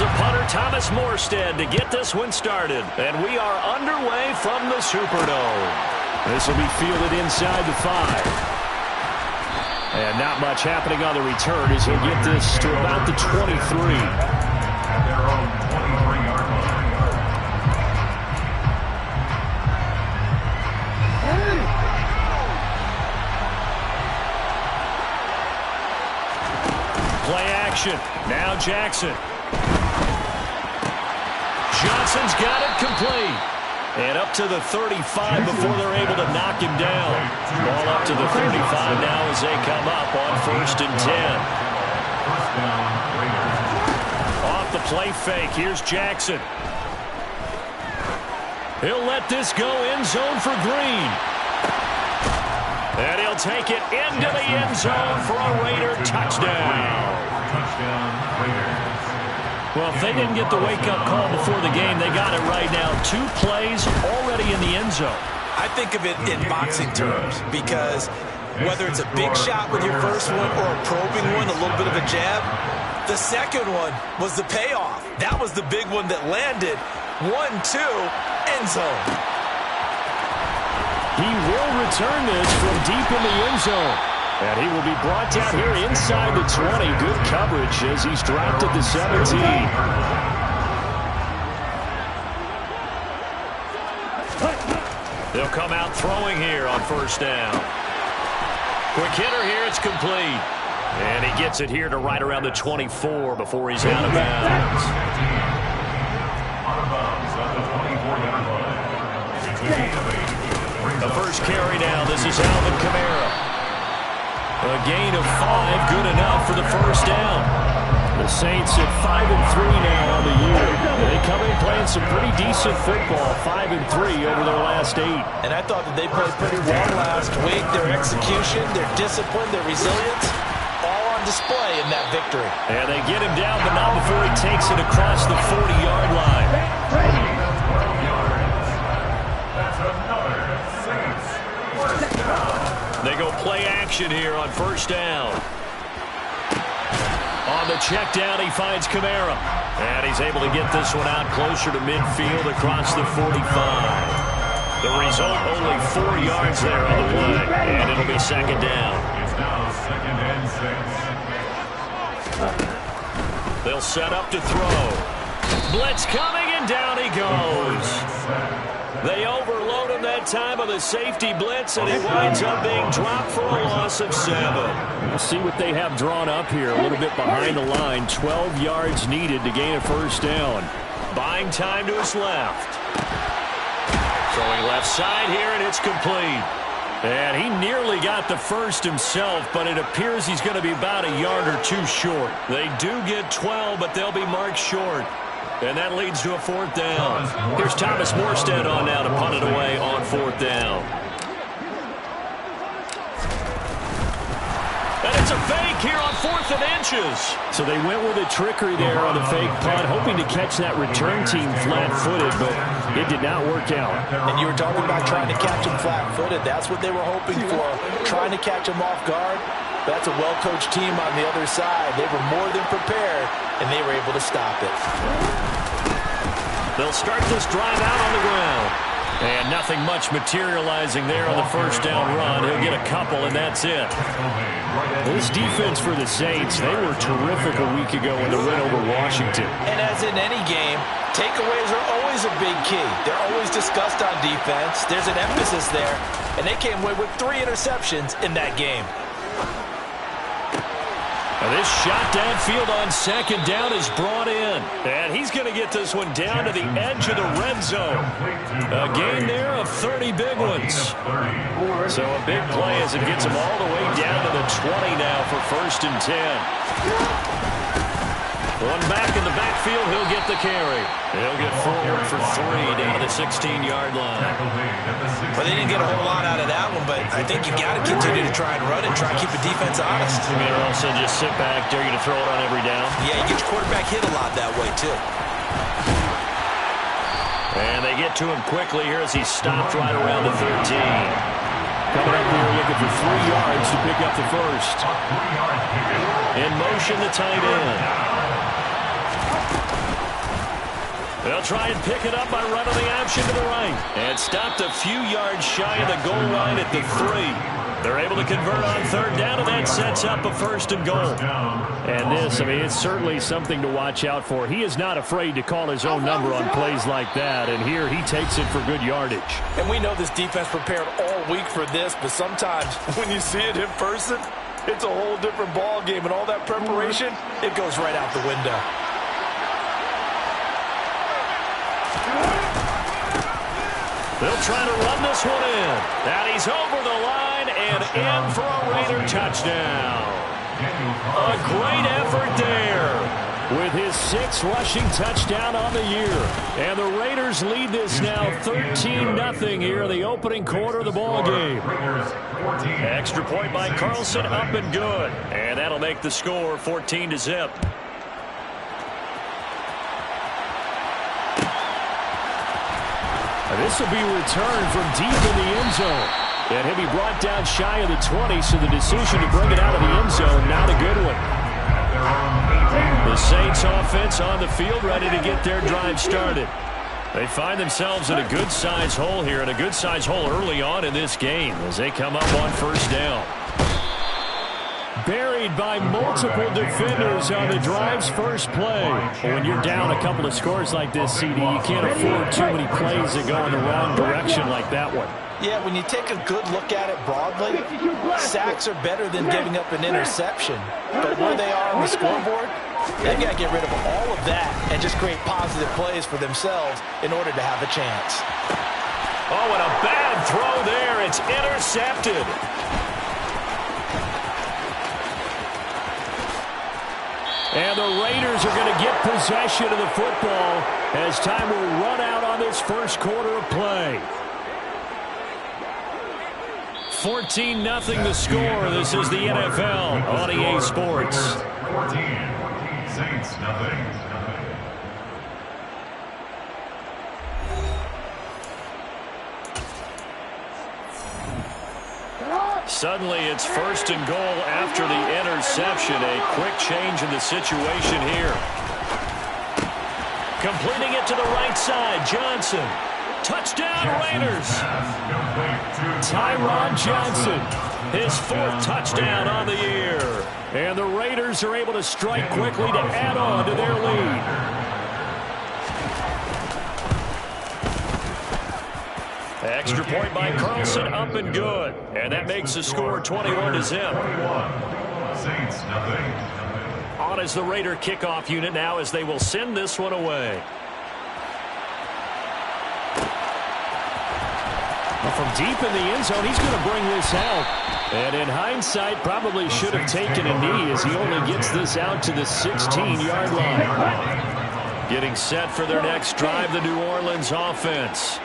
the punter, Thomas Morstead, to get this one started. And we are underway from the Superdome. This will be fielded inside the 5. And not much happening on the return as he'll get this to about the 23. At their own 23-yard line. Play action. Now Jackson. Johnson's got it complete. And up to the 35 before they're able to knock him down. Ball up to the 35 now as they come up on 1st and 10. Off the play fake. Here's Jackson. He'll let this go end zone for Green. And he'll take it into the end zone for a Raider touchdown. Well, if they didn't get the wake-up call before the game, they got it right now. 2 plays already in the end zone. I think of it in boxing terms because whether it's a big shot with your first one or a probing one, a little bit of a jab, the second one was the payoff. That was the big one that landed. 1-2, end zone. He will return this from deep in the end zone. And he will be brought down here inside the 20. Good coverage as he's dropped at the 17. They'll come out throwing here on 1st down. Quick hitter here, it's complete. And he gets it here to right around the 24 before he's out of bounds. Out of bounds at the 24-yard line. It's a gain of 8. The first carry now. This is Alvin Kamara. A gain of 5, good enough for the 1st down. The Saints at 5-3 now on the year. They come in playing some pretty decent football, 5-3 over their last 8. And I thought that they played pretty well last week. Their execution, their discipline, their resilience, all on display in that victory. And they get him down, but not before he takes it across the 40-yard line. That's another Saints first down. They go play action here on 1st down. On the check down, he finds Kamara. And he's able to get this one out closer to midfield across the 45. The result, only 4 yards there on the play. And it'll be 2nd down. It's now 2nd and 6. They'll set up to throw. Blitz coming, and down he goes. They overload him that time with a safety blitz, and he winds up being dropped for a loss of 7. We'll see what they have drawn up here. A little bit behind the line. 12 yards needed to gain a 1st down. Buying time to his left. Throwing left side here, and it's complete. And he nearly got the first himself, but it appears he's going to be about a yard or 2 short. They do get 12, but they'll be marked short. And that leads to a 4th down. Here's Thomas Morstead on now to punt it away on 4th down. And it's a fake here on 4th and inches. So they went with a trickery there on the fake punt, hoping to catch that return team flat-footed, but it did not work out. And you were talking about trying to catch him flat-footed. That's what they were hoping for, trying to catch him off guard. That's a well-coached team on the other side. They were more than prepared, and they were able to stop it. They'll start this drive out on the ground. And nothing much materializing there on the 1st down run. He'll get a couple, and that's it. This defense for the Saints, they were terrific a week ago in the win over Washington. And as in any game, takeaways are always a big key. They're always discussed on defense. There's an emphasis there, and they came away with 3 interceptions in that game. Now this shot downfield on 2nd down is brought in. And he's going to get this one down to the edge of the red zone. A gain there of 30 big ones. So a big play as it gets him all the way down to the 20 now for 1st and 10. One back in the backfield, he'll get the carry. He'll get forward for 3 down to the 16-yard line. Well, they didn't get a whole lot out of that one, but I think you got to continue to try and run and try and keep the defense honest. I mean, also just sit back, dare you to throw it on every down. Yeah, you get your quarterback hit a lot that way, too. And they get to him quickly here as he stopped right around the 13. Coming up here looking for 3 yards to pick up the first. In motion, the tight end. They'll try and pick it up by running the option to the right. And stopped a few yards shy of the goal line at the 3. They're able to convert on third down, and that sets up a first and goal. And this, I mean, it's certainly something to watch out for. He is not afraid to call his own number on plays like that, and here he takes it for good yardage. And we know this defense prepared all week for this, but sometimes when you see it in person, it's a whole different ball game, and all that preparation, it goes right out the window. They'll try to run this one in. And he's over the line and in for a Raider touchdown. A great effort there. With his 6th rushing touchdown on the year. And the Raiders lead this now 13-0 here in the opening quarter of the ball game. Extra point by Carlson, up and good. And that'll make the score 14-0. This will be returned from deep in the end zone. And he'll be brought down shy of the 20, so the decision to bring it out of the end zone, not a good one. The Saints offense on the field, ready to get their drive started. They find themselves in a good-sized hole here, and a good-sized hole early on in this game as they come up on first down. Buried by multiple defenders on the drive's first play. When you're down a couple of scores like this, CD, you can't afford too many plays that go in the wrong direction like that one. Yeah, when you take a good look at it broadly, sacks are better than giving up an interception. But where they are on the scoreboard, they've got to get rid of all of that and just create positive plays for themselves in order to have a chance. Oh, and a bad throw there. It's intercepted. And the Raiders are going to get possession of the football as time will run out on this first quarter of play. 14-0 the score. This is the NFL on EA Sports. 14. Saints, nothing. Suddenly it's first and goal after the interception. A quick change in the situation here. Completing it to the right side, Johnson. Touchdown, Raiders. Tyron Johnson. His 4th touchdown on the year. And the Raiders are able to strike quickly to add on to their lead. Extra point by Carlson, up and good. And that makes the score 21-0. Saints, nothing. On is the Raider kickoff unit now as they will send this one away. Well, from deep in the end zone, he's going to bring this out. And in hindsight, probably should have taken a knee as he only gets this out to the 16-yard line. Getting set for their next drive, the New Orleans offense.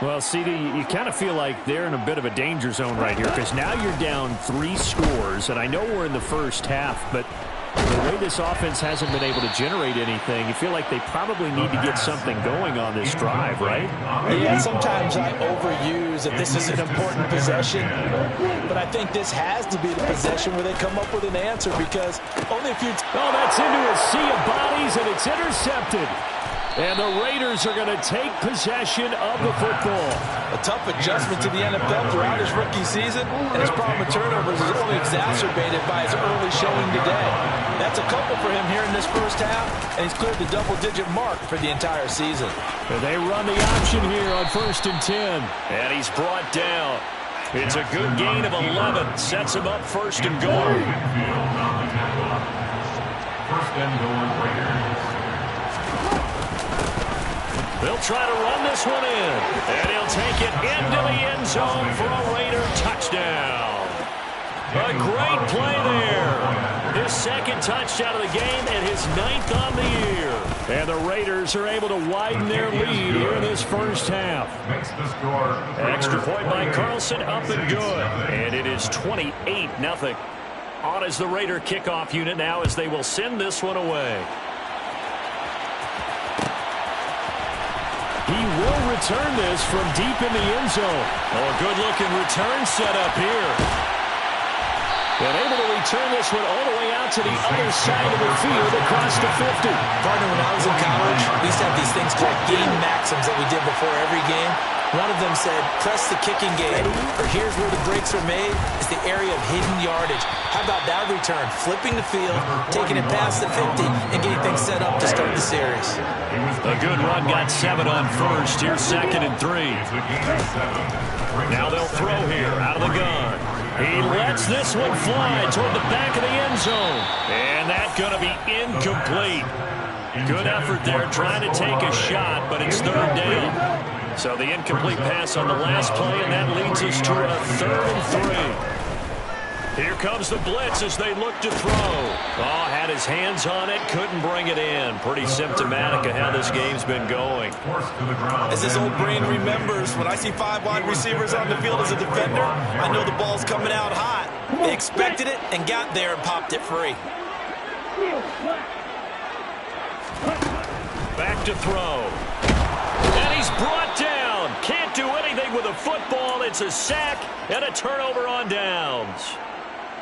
Well, CD, you kind of feel like they're in a bit of a danger zone right here because now you're down 3 scores, and I know we're in the first half, but the way this offense hasn't been able to generate anything, you feel like they probably need to get something going on this drive, right? Yeah, sometimes I overuse that this is an important possession, but I think this has to be the possession where they come up with an answer because only a few... Oh, that's into a sea of bodies, and it's intercepted. And the Raiders are going to take possession of the football. A tough adjustment to the NFL throughout his rookie season, and his problem with turnovers is only exacerbated by his early showing today. That's a couple for him here in this first half, and he's cleared the double-digit mark for the entire season. And they run the option here on 1st and 10. And he's brought down. It's a good gain of 11. Sets him up 1st and goal. First and goal, Raiders. They'll try to run this one in. And he'll take it into the end zone for a Raider touchdown. A great play there. His 2nd touchdown of the game and his 9th on the year. And the Raiders are able to widen their lead here in this first half. Extra point by Carlson, up and good. And it is 28-0. On is the Raider kickoff unit now as they will send this one away. He will return this from deep in the end zone. Oh, a good-looking return set up here. And able to return this one all the way out to the other side of the field across the 50. Partner, when I was in college, we used to have these things called game maxims that we did before every game. One of them said, press the kicking game, or here's where the breaks are made. It's the area of hidden yardage. How about that return? Flipping the field, taking it past the 50, and getting things set up to start the series. A good run got 7 on first. Here's 2nd and 3. Now they'll throw here out of the gun. He lets this one fly toward the back of the end zone. And that's going to be incomplete. Good effort there trying to take a shot, but it's 3rd down. So the incomplete pass on the last play, and that leads us to a 3rd and 3. Here comes the blitz as they look to throw. Oh, had his hands on it, couldn't bring it in. Pretty symptomatic of how this game's been going. As this old brain remembers, when I see 5 wide receivers on the field as a defender, I know the ball's coming out hot. They expected it and got there and popped it free. Back to throw. And he's brought down. Can't do anything with a football. It's a sack and a turnover on downs.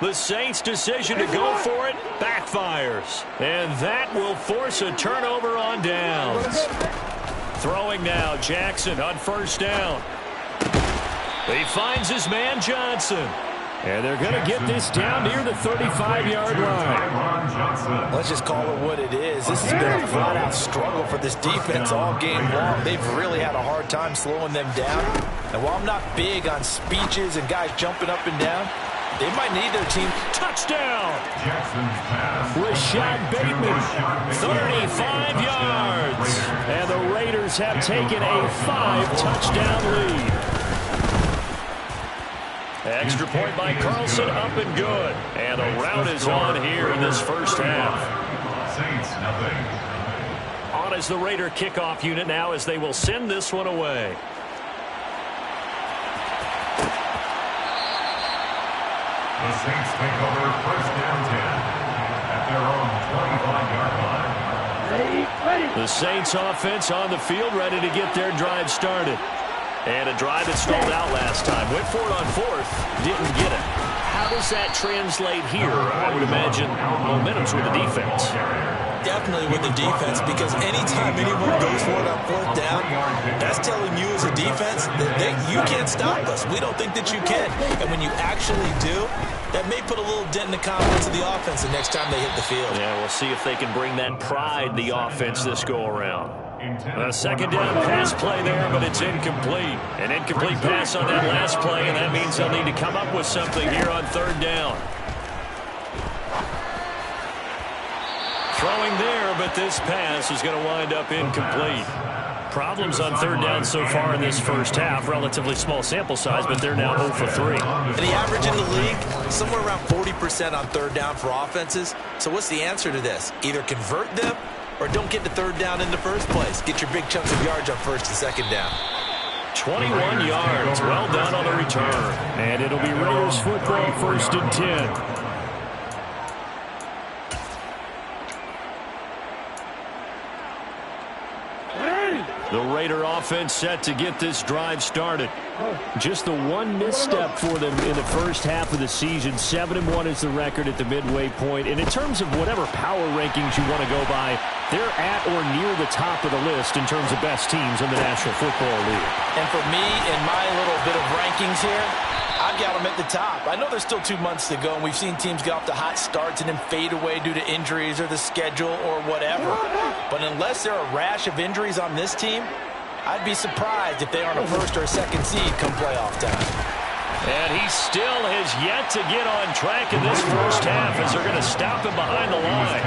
The Saints' decision to go for it backfires. And that will force a turnover on downs. Throwing now, Jackson on 1st down. He finds his man Johnson. And they're going to get this down near the 35-yard line. Let's just call it what it is. This has been a flat-out struggle for this defense all game long. They've really had a hard time slowing them down. And while I'm not big on speeches and guys jumping up and down, they might need their team. Touchdown! Rashad Bateman, 35 yards. And the Raiders have taken a 5-touchdown lead. Extra point by Carlson, up and good. And a rout is on here in this first half. Saints, nothing. On is the Raider kickoff unit now as they will send this one away. The Saints take over 1st down 10 at their own 25-yard line. The Saints offense on the field, ready to get their drive started. And a drive that stalled out last time. Went for it on 4th, didn't get it. How does that translate here? I would imagine momentum's with the defense. Definitely with the defense, because anytime anyone goes for it on 4th down, that's telling you as a defense that you can't stop us. We don't think that you can. And when you actually do, that may put a little dent in the confidence of the offense the next time they hit the field. Yeah, we'll see if they can bring that pride, the offense, this go-around. A 2nd down pass play there, but it's incomplete. An incomplete pass on that last play, and that means they'll need to come up with something here on 3rd down. Throwing there, but this pass is going to wind up incomplete. Problems on 3rd down so far in this first half. Relatively small sample size, but they're now 0 for 3. And the average in the league, somewhere around 40% on 3rd down for offenses. So what's the answer to this? Either convert them or don't get to 3rd down in the first place. Get your big chunks of yards on 1st and 2nd down. 21 yards. Well done on the return. And it'll be Raiders football, 1st and 10. The Raider offense set to get this drive started. Just the one misstep for them in the first half of the season. 7-1 is the record at the midway point. And in terms of whatever power rankings you want to go by, they're at or near the top of the list in terms of best teams in the National Football League. And for me, in my little bit of rankings here, I've got them at the top. I know there's still 2 months to go, and we've seen teams get off to hot starts and then fade away due to injuries or the schedule or whatever. But unless there are a rash of injuries on this team, I'd be surprised if they aren't a 1st or a 2nd seed come playoff time. And he still has yet to get on track in this first half as they're going to stop him behind the line.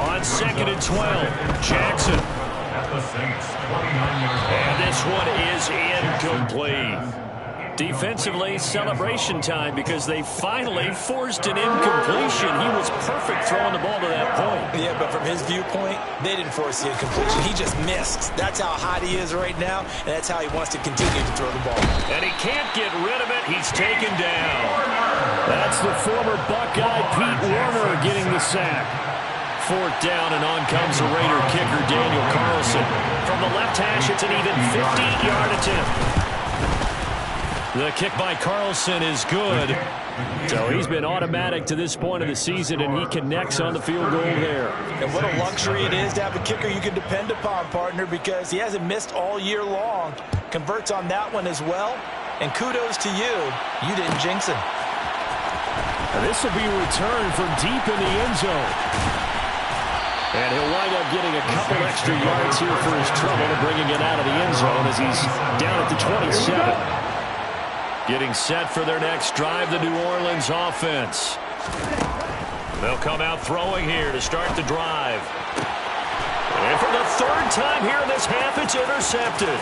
On 2nd and 12, Jackson. And this one is incomplete. Defensively, celebration time because they finally forced an incompletion. He was perfect throwing the ball to that point. Yeah, but from his viewpoint, they didn't force the incompletion. He just missed. That's how hot he is right now, and that's how he wants to continue to throw the ball. And he can't get rid of it. He's taken down. That's the former Buckeye Pete Warner getting the sack. 4th down, and on comes the Raider kicker, Daniel Carlson. From the left hash, it's an even 50-yard attempt. The kick by Carlson is good. So he's been automatic to this point of the season, and he connects on the field goal there. And what a luxury it is to have a kicker you can depend upon, partner, because he hasn't missed all year long. Converts on that one as well. And kudos to you. You didn't jinx him. And this will be returned from deep in the end zone. And he'll wind up getting a couple extra yards here for his trouble and bringing it out of the end zone as he's down at the 27. Getting set for their next drive, the New Orleans offense. They'll come out throwing here to start the drive. And for the third time here in this half, it's intercepted.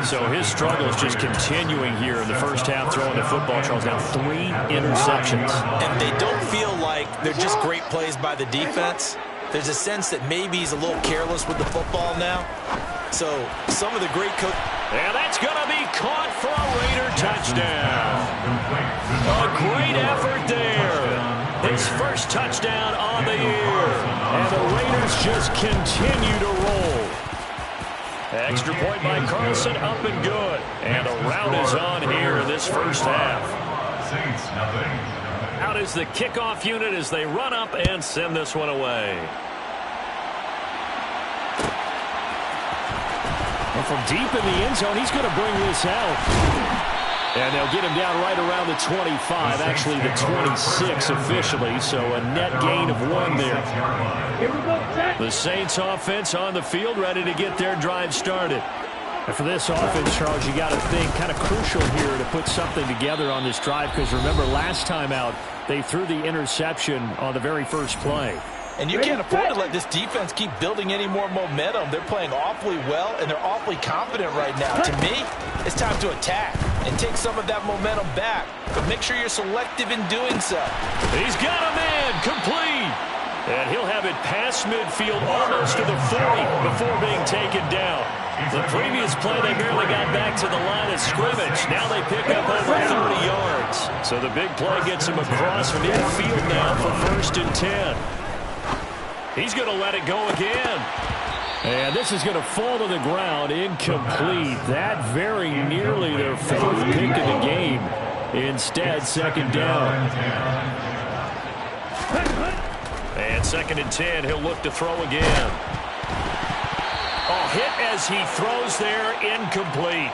So his struggle is just continuing here in the first half, throwing the football. Charles, now 3 interceptions. And they don't feel like they're just great plays by the defense. There's a sense that maybe he's a little careless with the football now. So some of the great and that's going to be caught for a Raider touchdown. A great effort there. His first touchdown on the year. And the Raiders just continue to roll. Extra point by Carlson, up and good. And a rout is on here in this first half. Saints, nothing. Out is the kickoff unit as they run up and send this one away. And from deep in the end zone, he's going to bring this out. And they'll get him down right around the 25, actually the 26 officially, so a net gain of 1 there. The Saints offense on the field, ready to get their drive started. And for this offense, Charles, you got to think kind of crucial here to put something together on this drive, because remember last time out, they threw the interception on the very first play. And you can't afford to let this defense keep building any more momentum. They're playing awfully well, and they're awfully confident right now. To me, it's time to attack and take some of that momentum back. But make sure you're selective in doing so. He's got a man complete. And he'll have it past midfield almost to the 40 before being taken down. The previous play, they barely got back to the line of scrimmage. Now they pick up over 30 yards. So the big play gets him across midfield now for 1st and 10. He's going to let it go again. And this is going to fall to the ground, incomplete. That very nearly their 4th pick of the game. Instead, 2nd down. And 2nd and 10, he'll look to throw again. Oh, hit as he throws there, incomplete.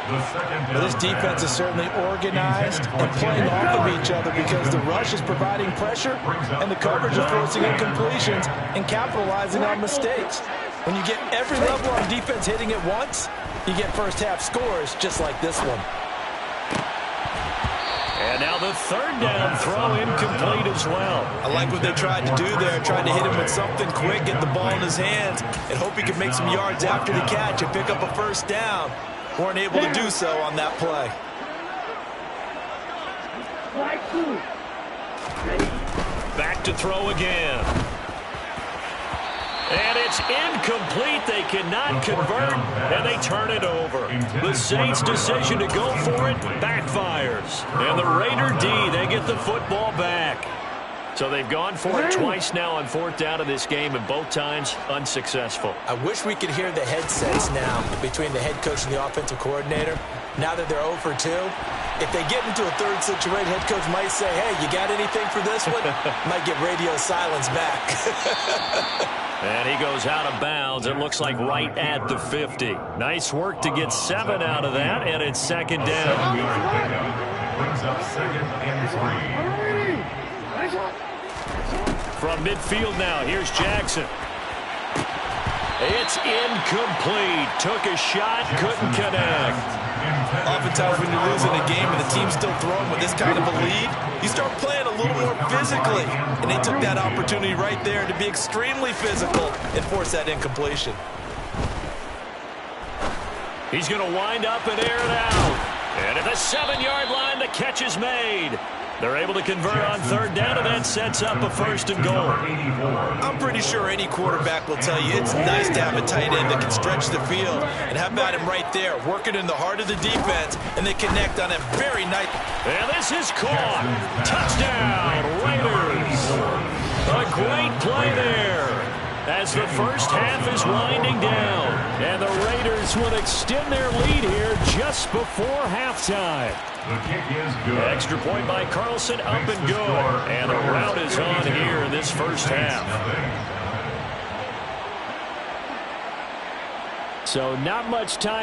Well, this defense is certainly organized and playing off of each other because the rush is providing pressure and the coverage is forcing incompletions and capitalizing on mistakes. When you get every level on defense hitting at once, you get first half scores just like this one. And now the 3rd down throw incomplete as well. I like what they tried to do there, tried to hit him with something quick, get the ball in his hands, and hope he could make some yards after the catch and pick up a 1st down. Weren't able to do so on that play. Back to throw again. And it's incomplete. They cannot convert, and they turn it over. The Saints' decision to go for it backfires. And the Raider D, they get the football back. So they've gone for it twice now on 4th down in this game, and both times unsuccessful. I wish we could hear the headsets now between the head coach and the offensive coordinator. Now that they're 0 for 2, if they get into a 3rd situation, head coach might say, hey, you got anything for this one? Might get radio silence back. And he goes out of bounds. It looks like right at the 50. Nice work to get 7 out of that, and it's 2nd down. Brings up 2nd and 3. From midfield now, here's Jackson. It's incomplete. Took a shot, couldn't connect. Oftentimes when you're losing a game and the team's still throwing with this kind of a lead, you start playing a little more physically. And they took that opportunity right there to be extremely physical and force that incompletion. He's going to wind up and air it out. And at the 7-yard line, the catch is made. They're able to convert on 3rd down, and that sets up a 1st and goal. I'm pretty sure any quarterback will tell you it's nice to have a tight end that can stretch the field. And how about him right there, working in the heart of the defense, and they connect on a very nice... And this is caught. Touchdown, Raiders. A great play there. as the first half is winding down. And the Raiders will extend their lead here just before halftime. The kick is good. Extra point by Carlson, up and good. And the rout is on here in this first half. So not much time.